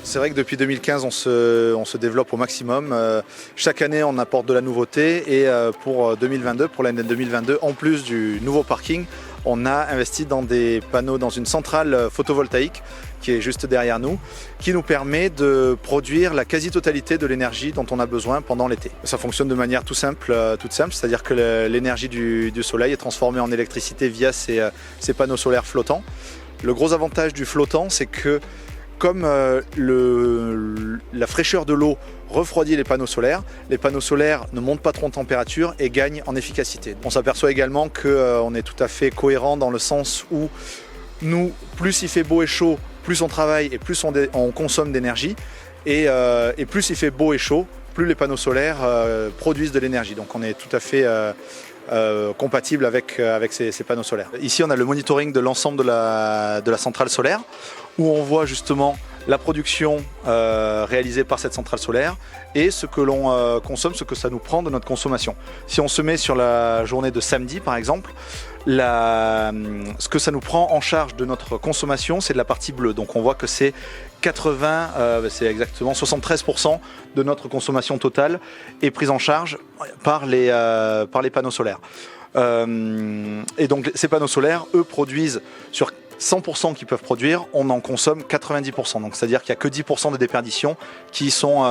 C'est vrai que depuis 2015, on se développe au maximum. Chaque année, on apporte de la nouveauté et pour 2022, pour l'année 2022, en plus du nouveau parking, on a investi dans des panneaux, dans une centrale photovoltaïque qui est juste derrière nous, qui nous permet de produire la quasi-totalité de l'énergie dont on a besoin pendant l'été. Ça fonctionne de manière toute simple, c'est-à-dire que l'énergie du soleil est transformée en électricité via ces panneaux solaires flottants. Le gros avantage du flottant, c'est que comme la fraîcheur de l'eau refroidit les panneaux solaires ne montent pas trop en température et gagnent en efficacité. On s'aperçoit également qu'on est tout à fait cohérent dans le sens où nous, plus il fait beau et chaud, plus on travaille et plus on consomme d'énergie et plus il fait beau et chaud, plus les panneaux solaires produisent de l'énergie. Donc on est tout à fait compatible avec ces panneaux solaires. Ici on a le monitoring de l'ensemble de la centrale solaire où on voit justement la production réalisée par cette centrale solaire et ce que l'on consomme, ce que ça nous prend de notre consommation. Si on se met sur la journée de samedi par exemple, ce que ça nous prend en charge de notre consommation, c'est de la partie bleue. Donc on voit que c'est c'est exactement 73% de notre consommation totale est prise en charge par les panneaux solaires. Et donc ces panneaux solaires, eux, produisent sur 100% qu'ils peuvent produire, on en consomme 90%. Donc c'est-à-dire qu'il n'y a que 10% de déperditions qui sont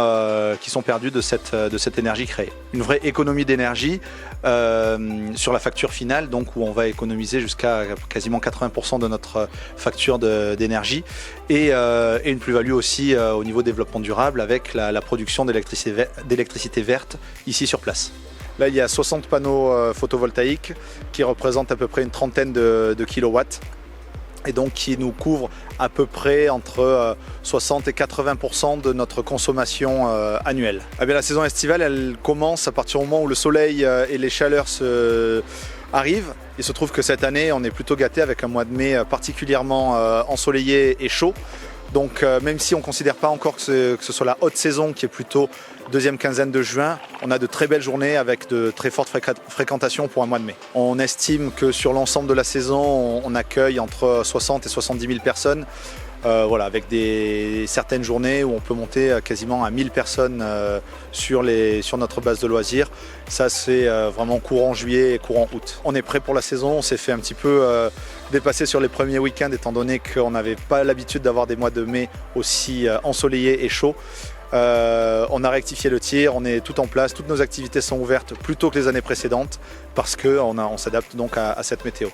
perdues de cette énergie créée. Une vraie économie d'énergie sur la facture finale, donc où on va économiser jusqu'à quasiment 80% de notre facture d'énergie et une plus-value aussi au niveau développement durable avec la production d'électricité verte ici sur place. Là, il y a 60 panneaux photovoltaïques qui représentent à peu près une trentaine de kilowatts et donc qui nous couvrent à peu près entre 60 et 80% de notre consommation annuelle. Eh bien, la saison estivale, elle commence à partir du moment où le soleil et les chaleurs arrivent. Il se trouve que cette année, on est plutôt gâté avec un mois de mai particulièrement ensoleillé et chaud. Donc même si on ne considère pas encore que ce soit la haute saison qui est plutôt deuxième quinzaine de juin, on a de très belles journées avec de très fortes fréquentations pour un mois de mai. On estime que sur l'ensemble de la saison, on accueille entre 60 et 70 000 personnes. Voilà, avec certaines journées où on peut monter quasiment à 1000 personnes sur notre base de loisirs. Ça, c'est vraiment courant juillet et courant août. On est prêt pour la saison, on s'est fait un petit peu dépasser sur les premiers week-ends étant donné qu'on n'avait pas l'habitude d'avoir des mois de mai aussi ensoleillés et chauds. On a rectifié le tir, on est tout en place, toutes nos activités sont ouvertes plus tôt que les années précédentes parce qu'on s'adapte donc à cette météo.